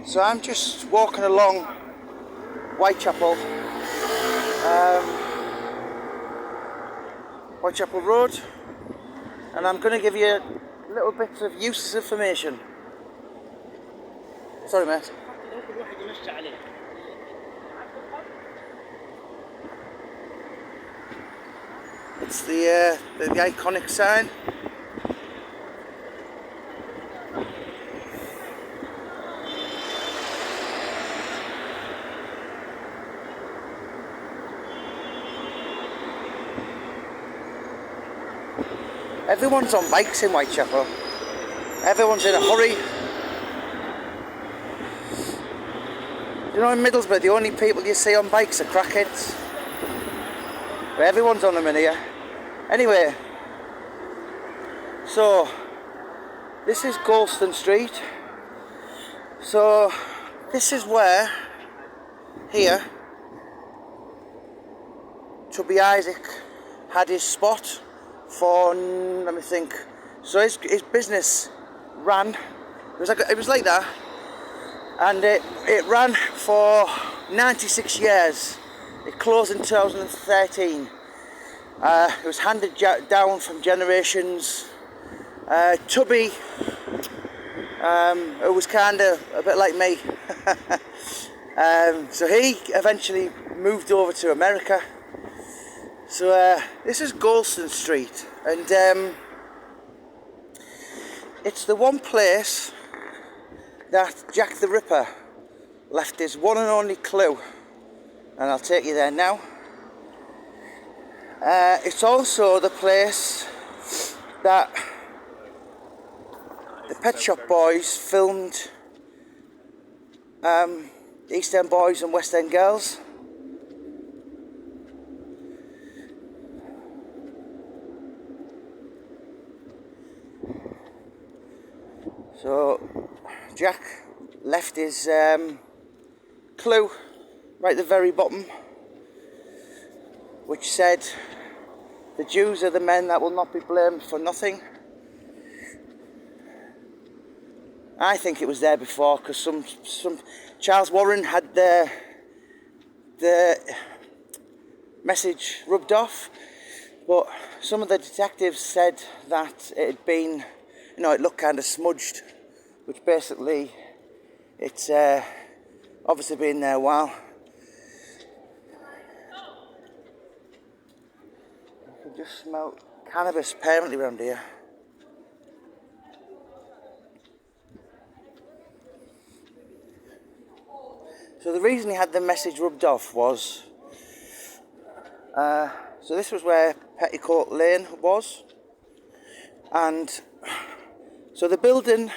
So I'm just walking along Whitechapel Road, and I'm going to give you little bits of useless information. Sorry mate. It's the iconic sign. Everyone's on bikes in Whitechapel. Everyone's in a hurry. You know, in Middlesbrough, the only people you see on bikes are crackheads. But everyone's on them in here. Anyway, so this is Golston Street. So this is where, here, Chubby Isaac had his spot for, let me think. So his business ran. It was like that, and it ran for 96 years. It closed in 2013. It was handed down from generations. Tubby, who was kind of a bit like me, so he eventually moved over to America. So this is Golston Street, and it's the one place that Jack the Ripper left his one and only clue, and I'll take you there now. It's also the place that the Pet Shop Boys filmed East End Boys and West End Girls. So Jack left his clue right at the very bottom, which said, "The Jews are the men that will not be blamed for nothing." I think it was there before, because some Charles Warren had the message rubbed off, but some of the detectives said that it had been, it looked kind of smudged, which basically it's obviously been there a while. I can just smell cannabis apparently around here. So the reason he had the message rubbed off was, so this was where Petticoat Lane was, and so the building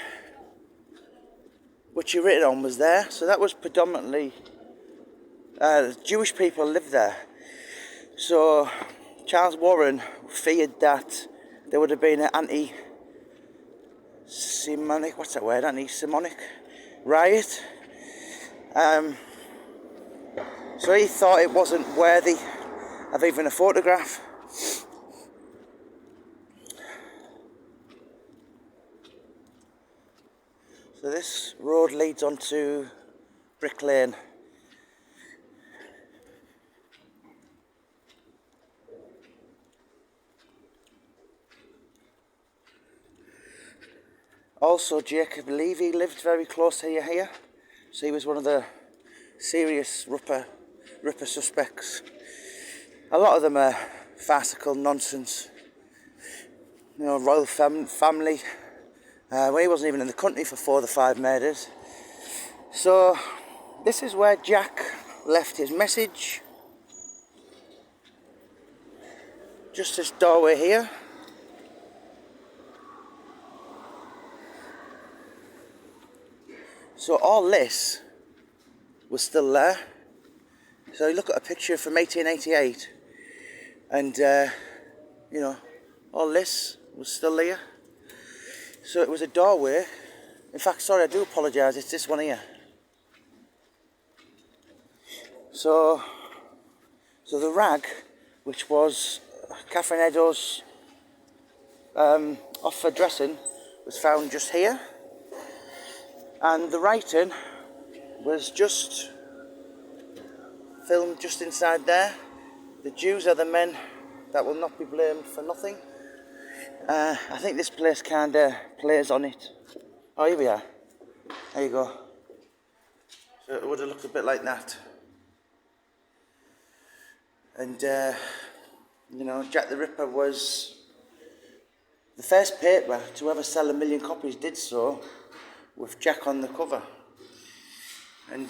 which he written on was there, so that was predominantly Jewish people lived there. So Charles Warren feared that there would have been an anti-Semitic riot. So he thought it wasn't worthy of even a photograph. So this road leads onto Brick Lane. Also, Jacob Levy lived very close to here, so he was one of the serious Ripper suspects. A lot of them are farcical nonsense. Royal family. Well, he wasn't even in the country for 4 of the 5 murders. So this is where Jack left his message. Just this doorway here. So all this was still there. So you look at a picture from 1888, and all this was still there. So it was a doorway. In fact, sorry, I do apologise, it's this one here. So the rag, which was Catherine Eddowes' off her dressing, was found just here. And the writing was just filmed just inside there. The Jews are the men that will not be blamed for nothing. I think this place kinda plays on it. Oh, here we are. There you go. So it would have looked a bit like that. And, you know, Jack the Ripper was the first paper to ever sell 1 million copies, did so with Jack on the cover. And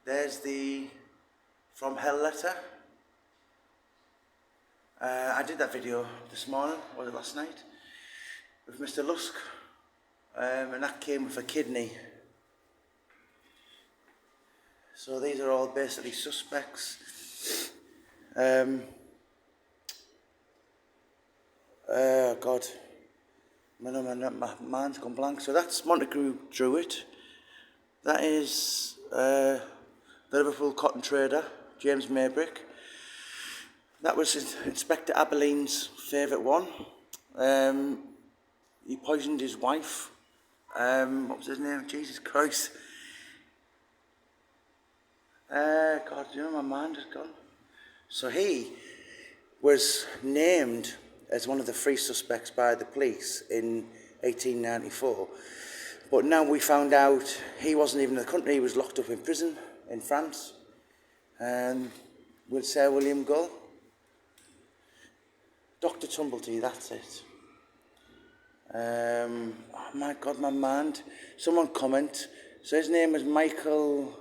there's the From Hell letter. I did that video this morning, or last night, with Mr. Lusk, and that came with a kidney. So these are all basically suspects. God, my mind's gone blank. So that's Montague Druitt. That is the Liverpool cotton trader, James Maybrick. That was Inspector Aberline's favourite one. He poisoned his wife. What was his name? Jesus Christ. God, you know, my mind has gone. So he was named as one of the 3 suspects by the police in 1894. But now we found out he wasn't even in the country, he was locked up in prison in France. With Sir William Gull. Dr. Tumblety, that's it. Oh my God, my mind. Someone comment. So his name is Michael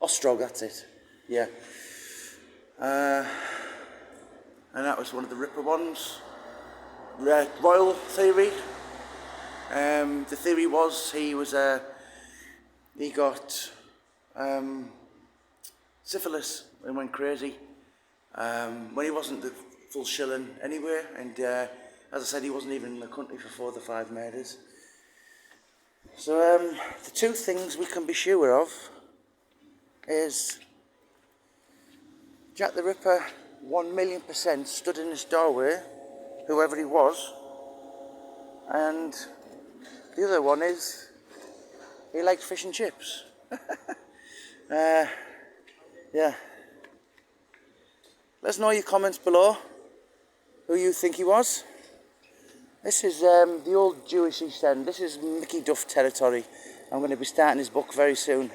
Ostrog, that's it. Yeah. And that was one of the Ripper ones. Boyle theory. The theory was he got syphilis and went crazy when he wasn't the full shilling anyway, and as I said, he wasn't even in the country for 4 of the 5 murders. So the 2 things we can be sure of is Jack the Ripper 1,000,000% stood in his doorway, whoever he was, and the other one is he liked fish and chips. Yeah. Let us know your comments below, who you think he was. This is the old Jewish East End. This is Mickey Duff territory. I'm going to be starting his book very soon.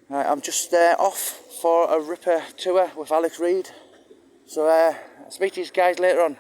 Right, I'm just off for a Ripper tour with Alex Reid. So I'll speak to you guys later on.